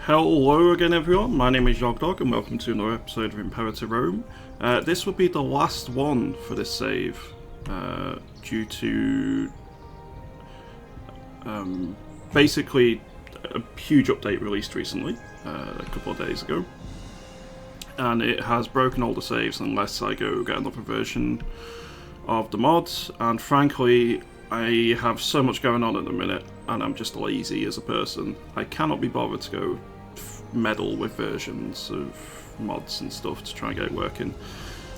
Hello again everyone, my name is Yogdog and welcome to another episode of Imperator Rome. This will be the last one for this save, due to basically a huge update released recently, a couple of days ago. And it has broken all the saves unless I go get another version of the mod, and frankly I have so much going on at the minute and I'm just lazy as a person. I cannot be bothered to go meddle with versions of mods and stuff to try and get it working.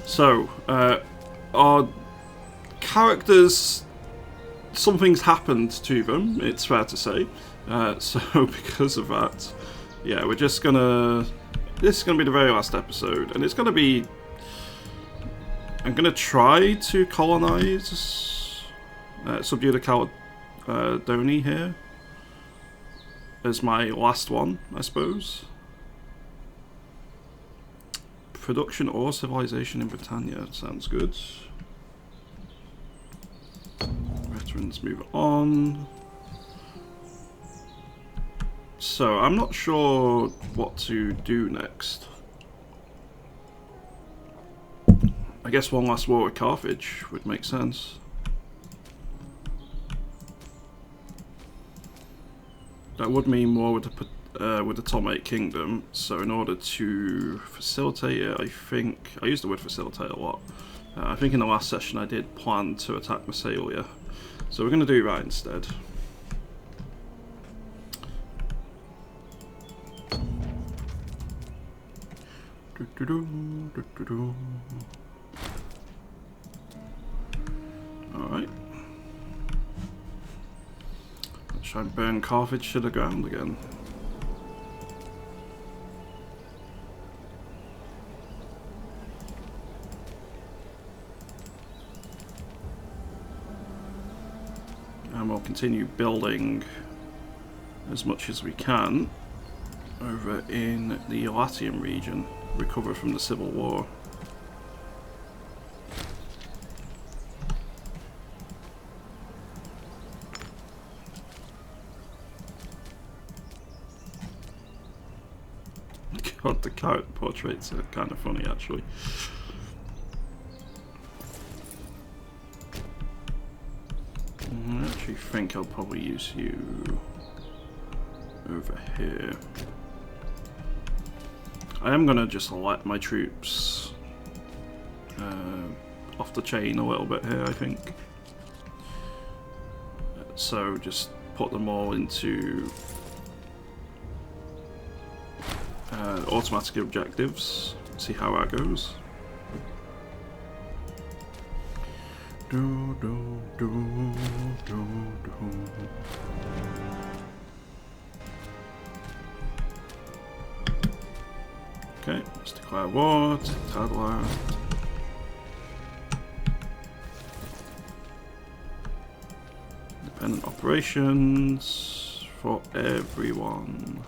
So, our characters, something's happened to them, it's fair to say. So because of that, yeah, we're just gonna... This is gonna be the very last episode, and it's gonna be... I'm gonna try to colonize, subdue the Caledoni here as my last one, I suppose. Production or civilization in Britannia sounds good. Veterans move on. So I'm not sure what to do next. I guess one last war with Carthage would make sense. That would mean war with the Ptolemaic Kingdom, so in order to facilitate it, I think... I use the word facilitate a lot. I think in the last session I did plan to attack Massalia, so we're going to do that instead. Alright. Let's try and burn Carthage to the ground again. And we'll continue building as much as we can over in the Latium region, recover from the Civil War. God, the character portraits are kind of funny actually. I actually think I'll probably use you over here. I am going to just let my troops off the chain a little bit here, I think. So just put them all into automatic objectives, see how that goes. Okay, let's declare war to Tadler. Independent operations for everyone.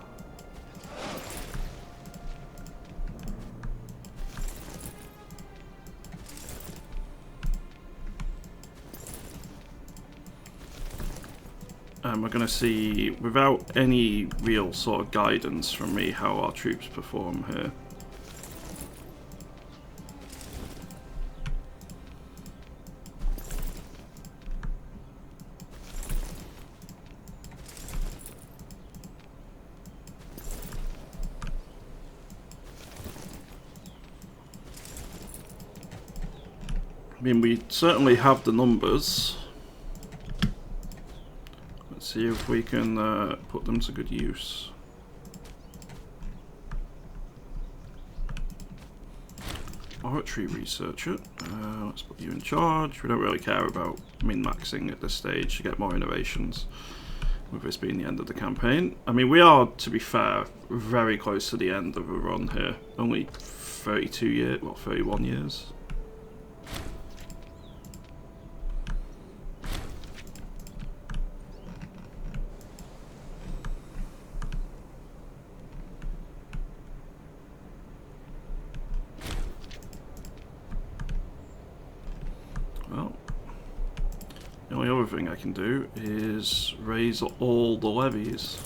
And we're going to see, without any real sort of guidance from me, how our troops perform here. I mean, we certainly have the numbers. Let's see if we can put them to good use. Oratory researcher. Let's put you in charge. We don't really care about min-maxing at this stage to get more innovations, with this being the end of the campaign. I mean, we are, to be fair, very close to the end of a run here. Only 32 years, well, 31 years. Well, the only other thing I can do is raise all the levies.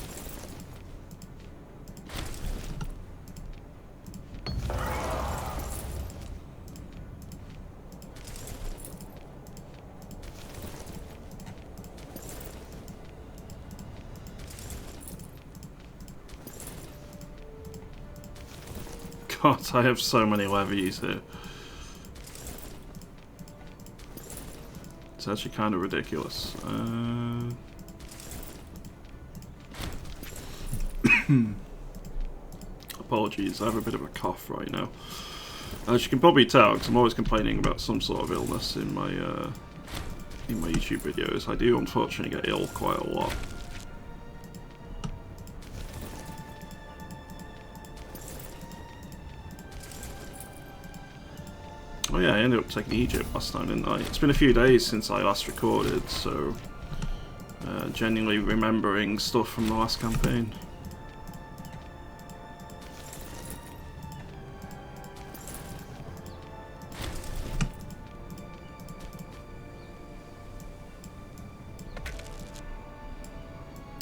God, I have so many levies here. It's actually kind of ridiculous. Apologies, I have a bit of a cough right now. As you can probably tell, because I'm always complaining about some sort of illness in my YouTube videos, I do unfortunately get ill quite a lot. Oh yeah, I ended up taking Egypt last time, didn't I? It's been a few days since I last recorded, so genuinely remembering stuff from the last campaign.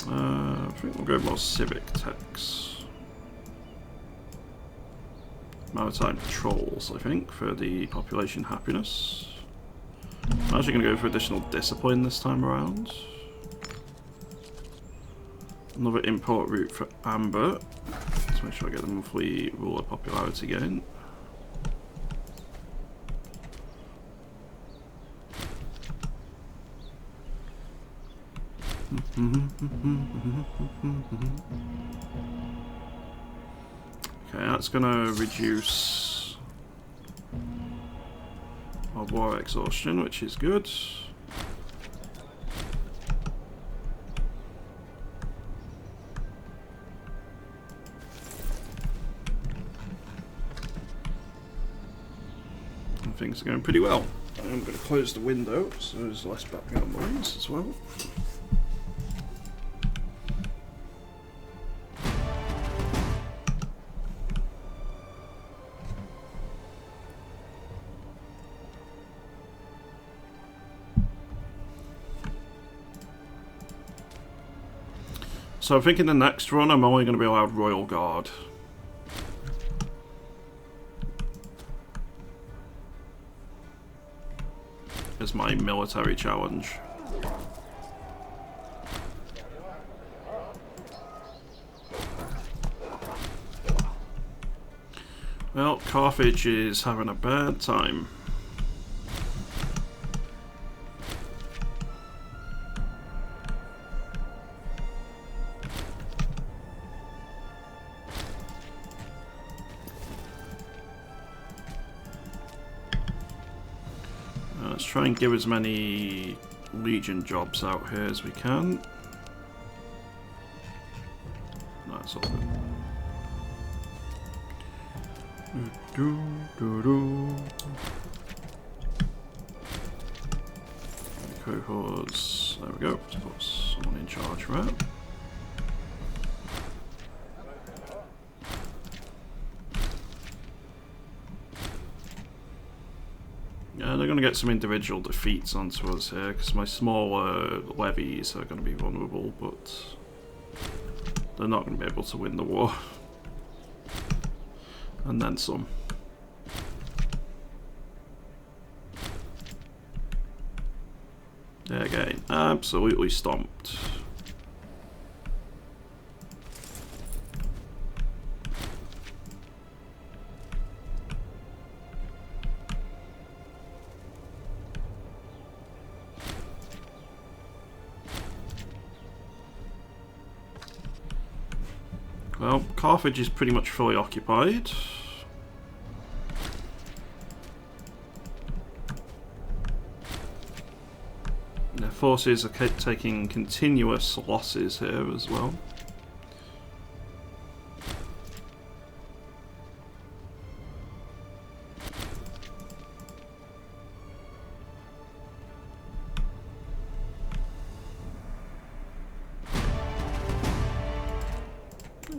I think we'll go more civic techs. Maritime patrols, I think, for the population happiness. I'm actually going to go for additional discipline this time around. Another import route for Amber. Let's make sure I get the monthly ruler popularity gain. Okay, that's going to reduce our war exhaustion, which is good. And things are going pretty well. I'm going to close the window so there's less background noise as well. So I think in the next run I'm only going to be allowed Royal Guard. As my military challenge. Well, Carthage is having a bad time. Let's try and give as many Legion jobs out here as we can. That's all good. Cohorts. There we go. Let's put someone in charge for that. Yeah, they're going to get some individual defeats onto us here, because my smaller levies are going to be vulnerable, but they're not going to be able to win the war. And then some. There again, absolutely stomped. Well, Carthage is pretty much fully occupied. Their forces are taking continuous losses here as well.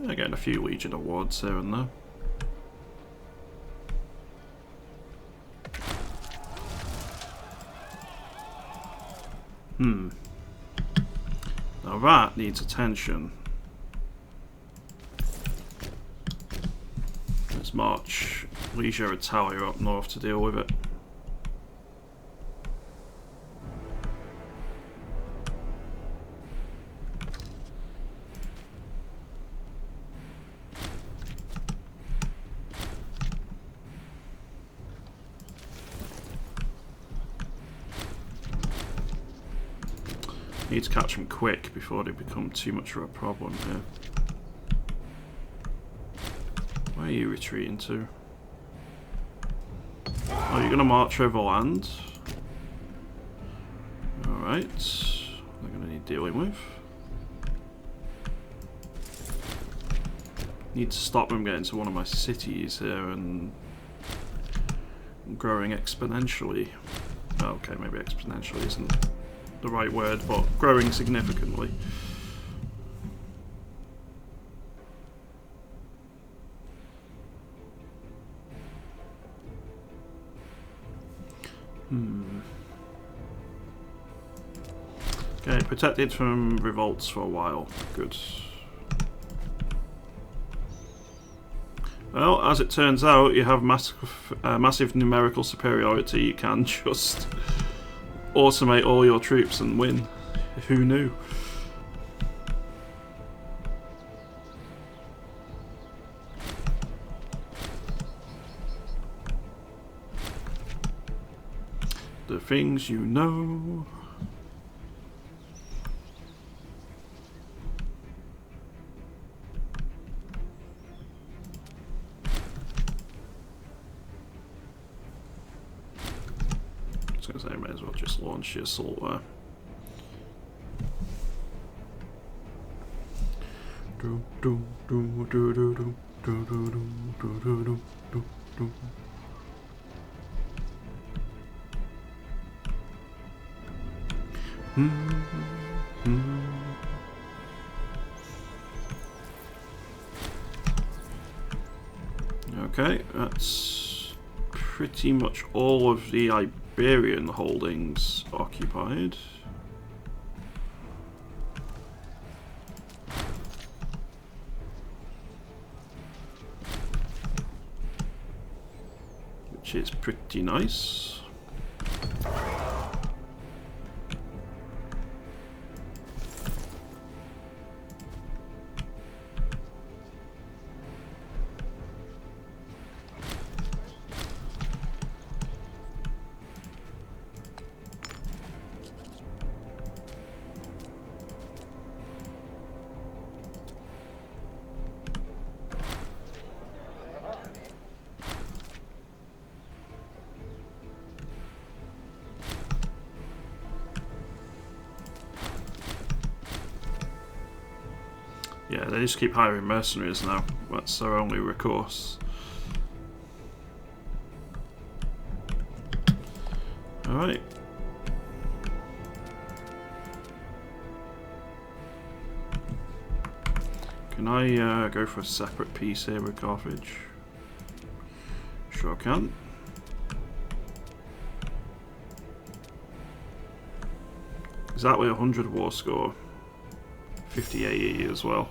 Again, a few Legion awards here and there. Now that needs attention. Let's march Leisure Italia up north to deal with it. Need to catch them quick before they become too much of a problem here. Where are you retreating to? Oh, you're going to march over land. Alright. They're going to need dealing with. Need to stop them getting to one of my cities here and growing exponentially. Okay, maybe exponentially isn't the right word, but growing significantly. Okay, protected from revolts for a while. Good. Well, as it turns out, you have massive numerical superiority. You can just automate all your troops and win. Who knew? The things you know. I was going to say, may as well just launch the assault there. Okay, that's pretty much all of the Iberian holdings occupied. Which is pretty nice. Yeah, they just keep hiring mercenaries now. That's their only recourse. Alright. Can I go for a separate peace here with Carthage? Sure can. Exactly 100 war score. 50 AE as well.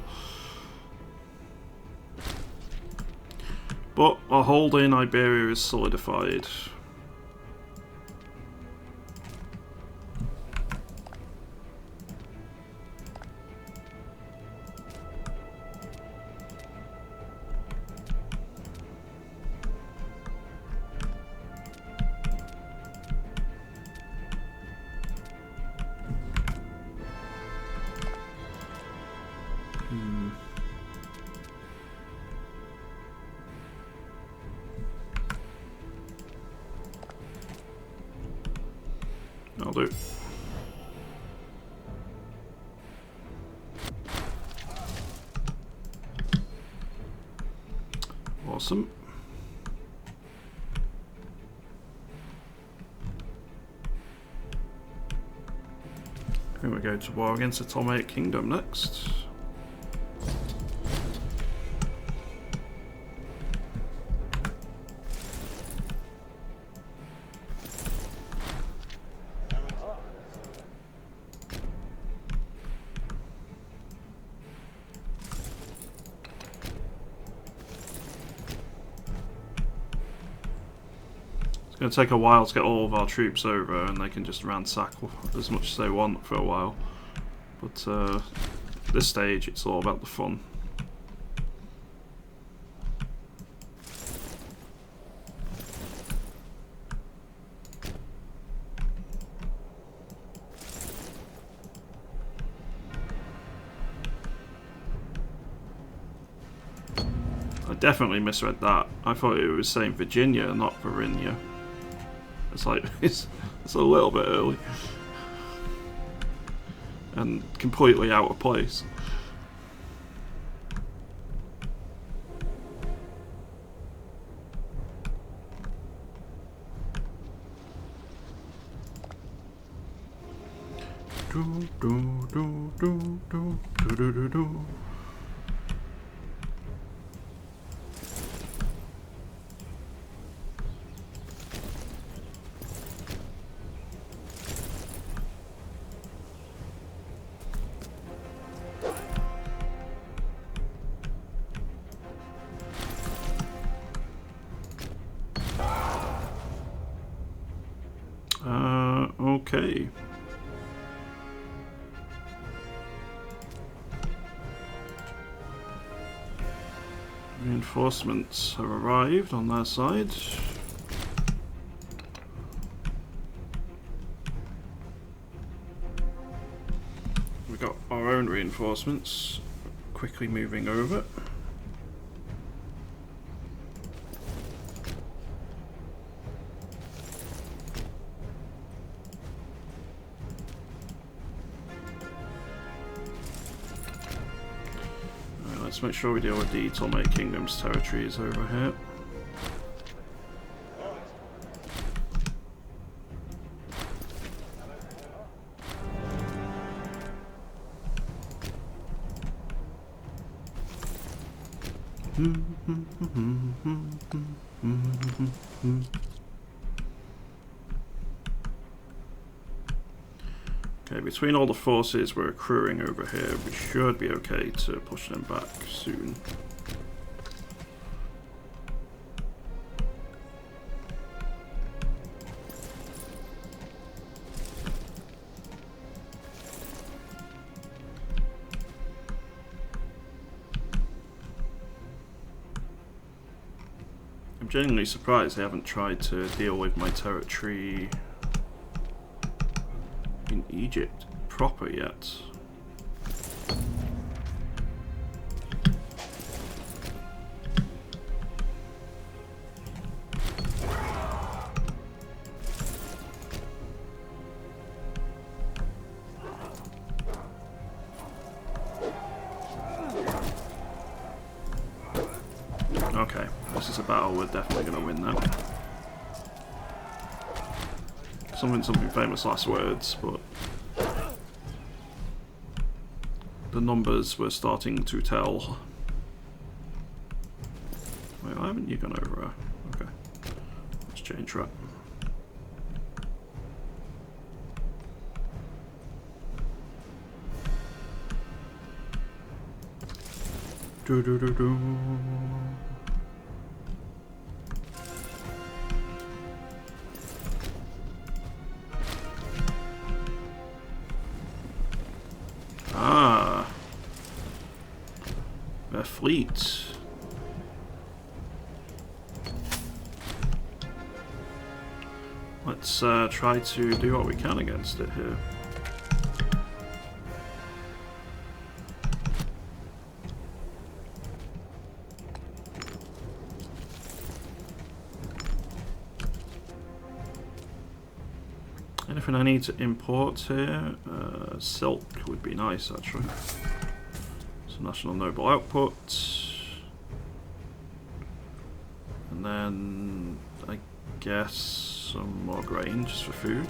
But our hold in Iberia is solidified. I'll do. Awesome. Then we go to war against the Ptolemaic Kingdom next. It's going to take a while to get all of our troops over, and they can just ransack as much as they want for a while. But at this stage, it's all about the fun. I definitely misread that. I thought it was saying Virginia, not Varinia. It's like, it's a little bit early. And completely out of place. Do, do, do, do, do, do, do, do, do. Okay. Reinforcements have arrived on their side. We've got our own reinforcements quickly moving over. Let's make sure we deal with the Ptolemaic Kingdom's territories over here. Okay, between all the forces we're accruing over here, we should be okay to push them back soon. I'm genuinely surprised they haven't tried to deal with my territory in Egypt proper yet. Okay, this is a battle we're definitely going to win now. Something famous last words, but the numbers were starting to tell. Wait, why haven't you gone over? Okay, let's change that. Do do do do. Their fleet. Let's try to do what we can against it here. Anything I need to import here? Silk would be nice, actually. Some national noble output. And then, I guess, some more grain just for food.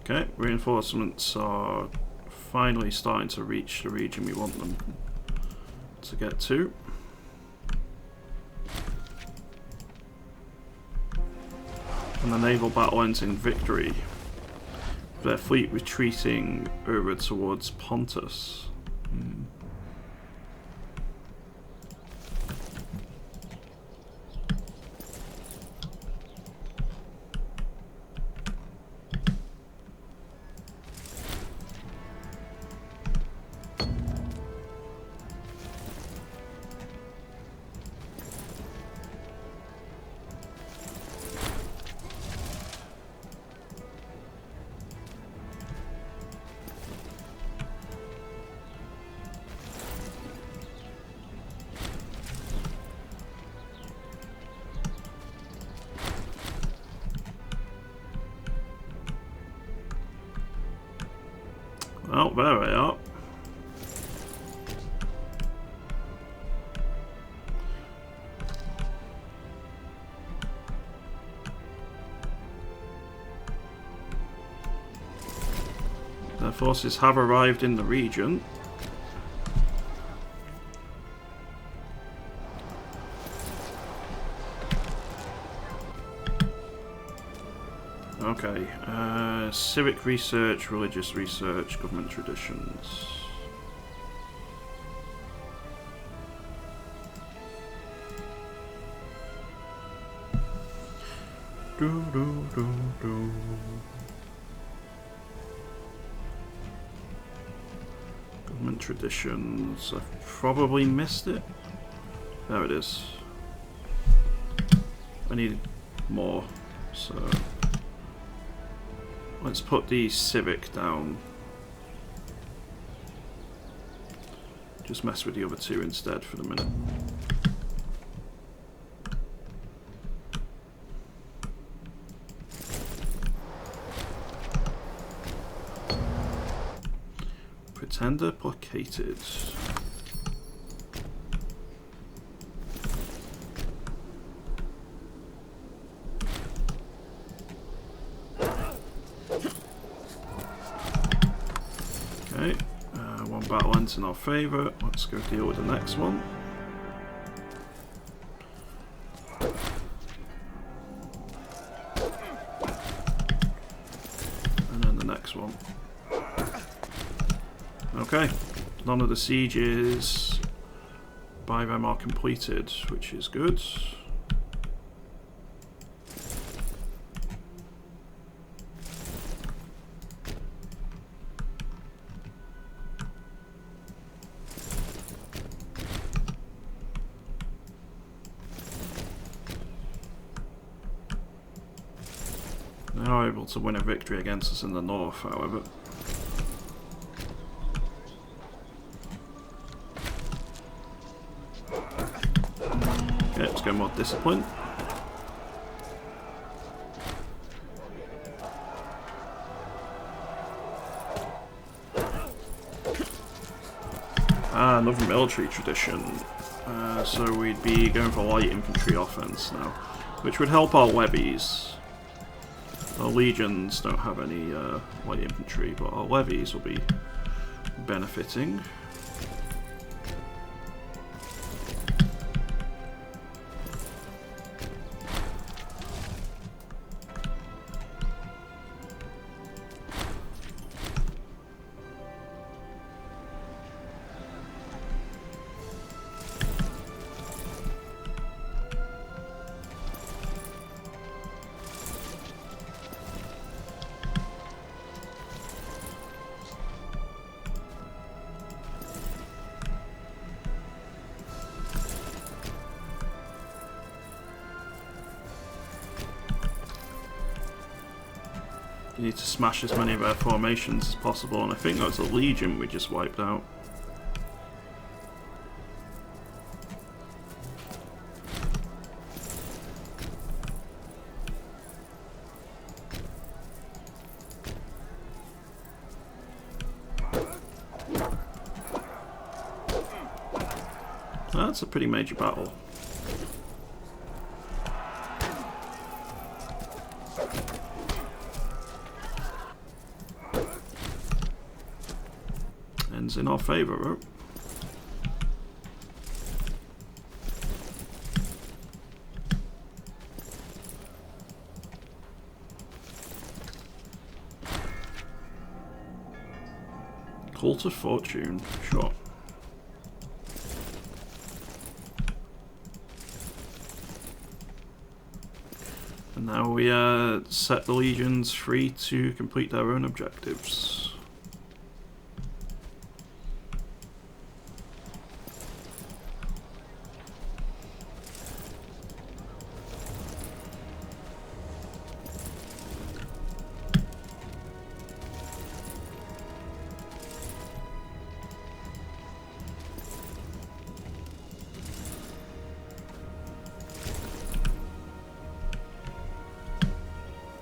Okay, reinforcements are finally starting to reach the region we want them to get to. And the naval battle ends in victory. Their fleet retreating over towards Pontus. Oh, there they are. Their forces have arrived in the region. Okay, civic research, religious research, government traditions. Government traditions. I've probably missed it. There it is. I need more, so let's put the civic down. Just mess with the other two instead for the minute. Pretender placated. Okay, one battle ends in our favour. Let's go deal with the next one. And then the next one. Okay, none of the sieges by them are completed, which is good. They are able to win a victory against us in the north, however. Okay, let's go more discipline. Ah, another military tradition. So we'd be going for light infantry offense now, which would help our levies. Our legions don't have any light infantry, but our levies will be benefiting. You need to smash as many of their formations as possible, and I think that was a legion we just wiped out. That's a pretty major battle. Ends in our favour, right? Cult of Fortune, sure. And now we set the legions free to complete their own objectives.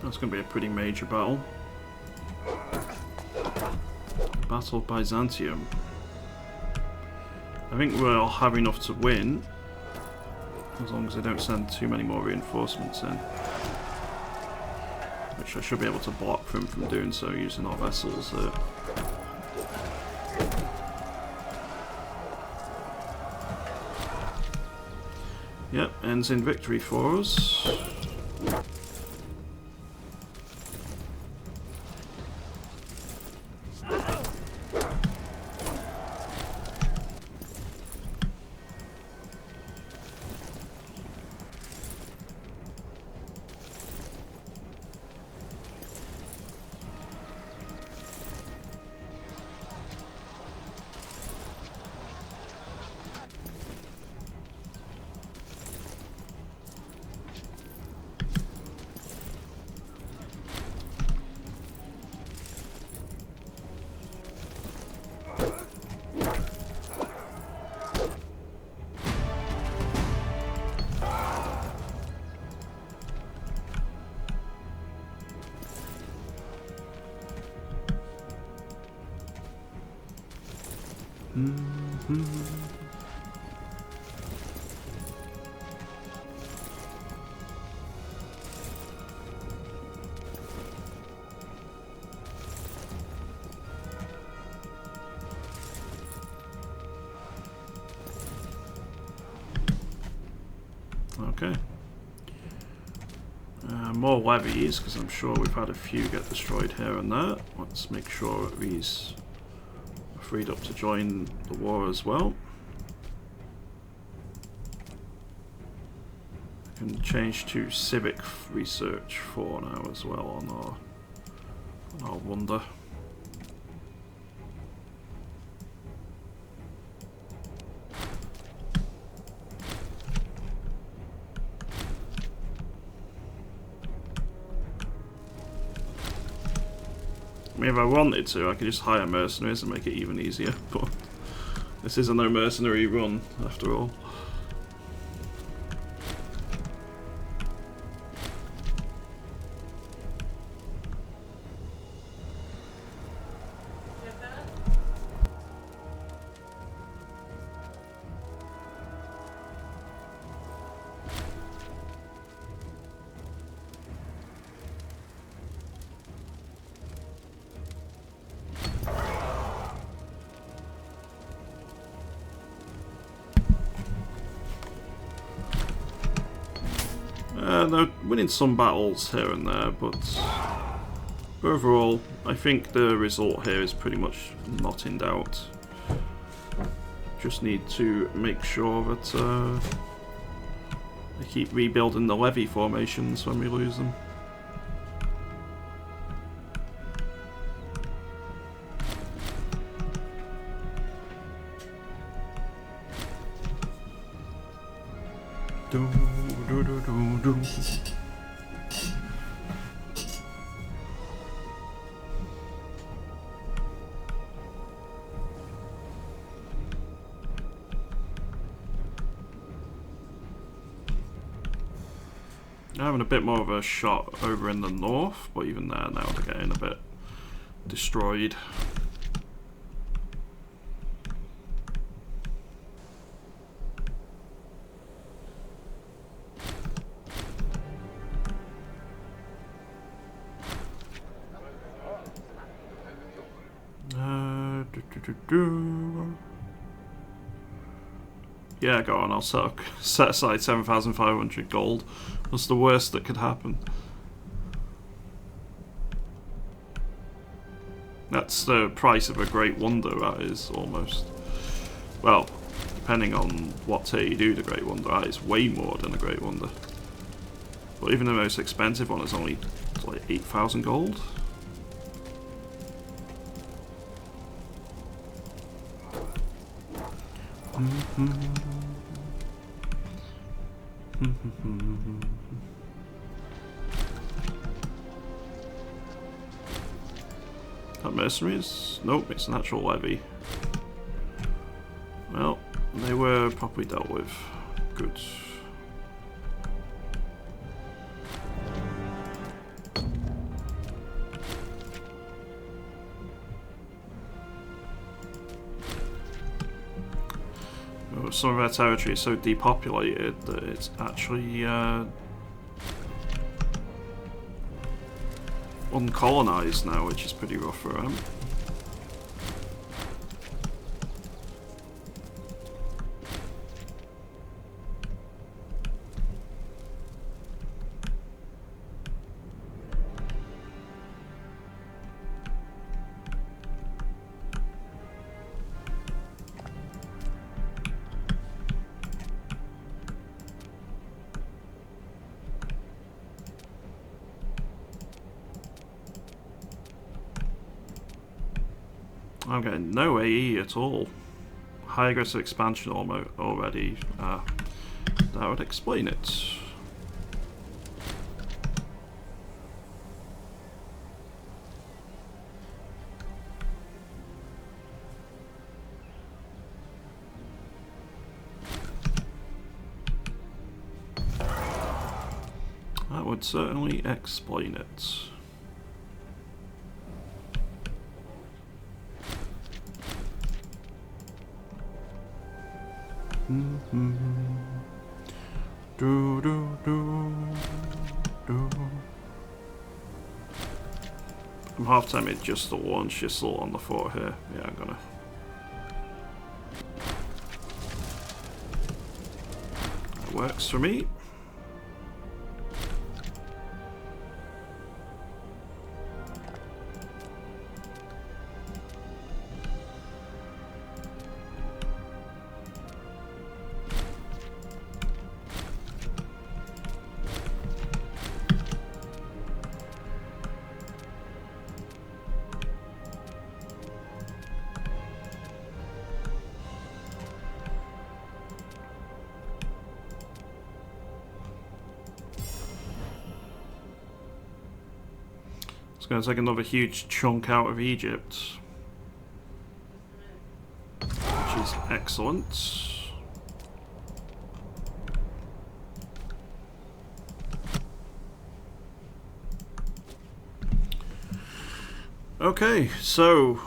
That's going to be a pretty major battle. Battle of Byzantium. I think we'll have enough to win, as long as they don't send too many more reinforcements in. Which I should be able to block them from doing so using our vessels. Yep, ends in victory for us. Okay. More levies, because I'm sure we've had a few get destroyed here and there. Let's make sure that these are freed up to join the war as well. I can change to civic research 4 now as well on our wonder. I mean, if I wanted to, I could just hire mercenaries and make it even easier, but this is a no mercenary run, after all. They're winning some battles here and there, but overall, I think the result here is pretty much not in doubt. Just need to make sure that they keep rebuilding the levy formations when we lose them. Having a bit more of a shot over in the north, but even there now they're getting a bit destroyed. Yeah, go on, I'll set aside 7,500 gold. What's the worst that could happen? That's the price of a great wonder, that is, almost. Well, depending on what tier you do the great wonder, that is way more than a great wonder. But even the most expensive one is only like 8,000 gold. That mercenaries? Nope, it's an actual levy. Well, they were properly dealt with. Good. some of our territory is so depopulated that it's actually uncolonized now, which is pretty rough for them. I'm getting no AE at all. High aggressive expansion already. That would explain it. That would certainly explain it. Do, do, do, do. I'm half tempted just to launch this all on the fort here. Yeah, I'm gonna. That works for me. Going to take another huge chunk out of Egypt, which is excellent. Okay, so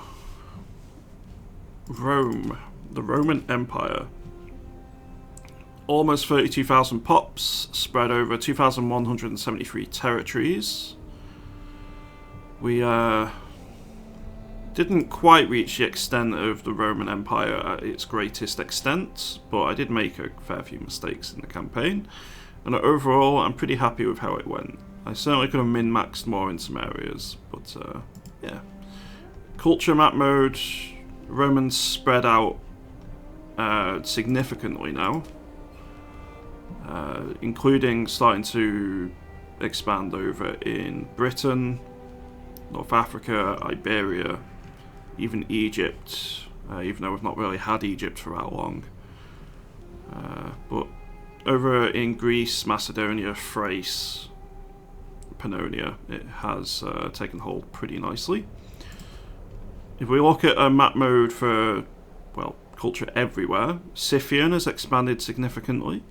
Rome, the Roman Empire. Almost 32,000 pops, spread over 2,173 territories. We didn't quite reach the extent of the Roman Empire at its greatest extent, but I did make a fair few mistakes in the campaign, and overall I'm pretty happy with how it went. I certainly could have min-maxed more in some areas, but yeah. Culture map mode, Romans spread out significantly now, including starting to expand over in Britain, North Africa, Iberia, even Egypt, even though we've not really had Egypt for that long. But over in Greece, Macedonia, Thrace, Pannonia, it has taken hold pretty nicely. If we look at a map mode for, well, culture everywhere, Scythian has expanded significantly.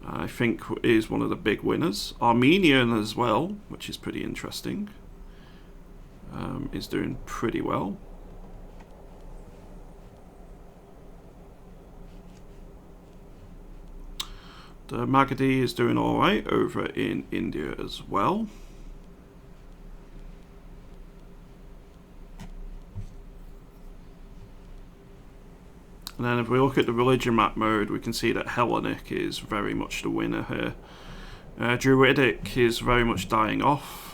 I think is one of the big winners. Armenian as well, which is pretty interesting. Is doing pretty well. The Magadhi is doing alright over in India as well. And then if we look at the religion map mode, we can see that Hellenic is very much the winner here. Druidic is very much dying off.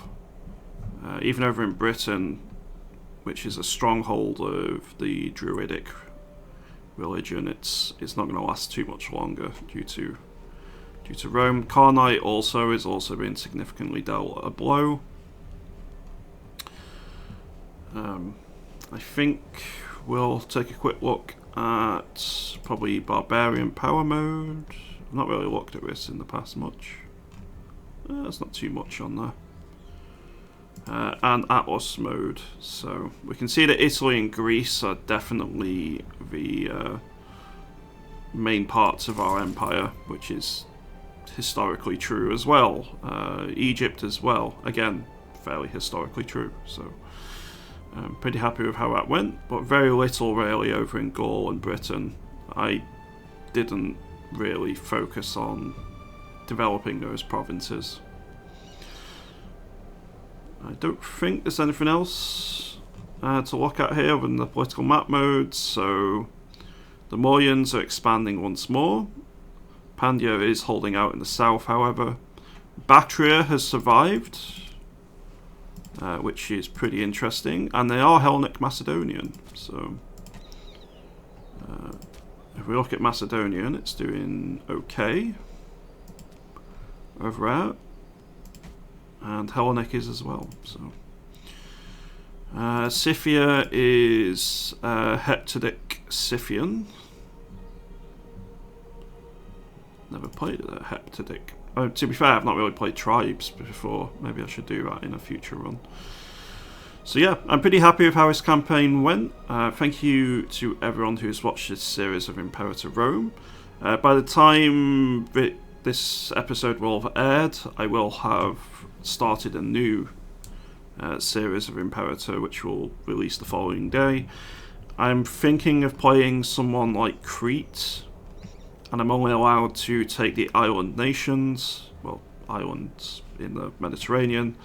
Even over in Britain, which is a stronghold of the Druidic religion, it's not going to last too much longer due to Rome. Carnite also is also being significantly dealt a blow. I think we'll take a quick look at probably Barbarian Power Mode. I've not really looked at this in the past much. There's not too much on there. And Atlas mode. So we can see that Italy and Greece are definitely the main parts of our empire, which is historically true as well. Egypt as well, again, fairly historically true. So I'm pretty happy with how that went, but very little really over in Gaul and Britain. I didn't really focus on developing those provinces. I don't think there's anything else to look at here than the political map mode. So the Moyans are expanding once more. Pandya is holding out in the south, however. Bactria has survived, which is pretty interesting, and they are Hellenic Macedonian. So if we look at Macedonian, it's doing okay over there, and Hellenic is as well. So Scythia is Heptadic Scythian. Never played a Heptadic. Oh, to be fair, I've not really played tribes before. Maybe I should do that in a future run. So yeah, I'm pretty happy with how this campaign went. Thank you to everyone who's watched this series of Imperator Rome. By the time this episode will have aired, I will have started a new series of Imperator, which will release the following day. I'm thinking of playing someone like Crete, and I'm only allowed to take the island nations, well, islands in the Mediterranean.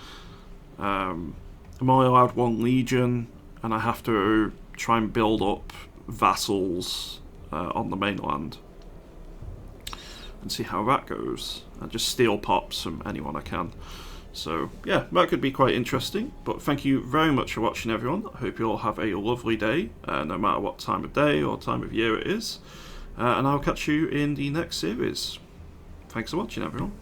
I'm only allowed 1 legion, and I have to try and build up vassals on the mainland and see how that goes. And just steal pops from anyone I can. So yeah, that could be quite interesting. But thank you very much for watching, everyone. I hope you all have a lovely day, no matter what time of day or time of year it is. And I'll catch you in the next series. Thanks for watching, everyone.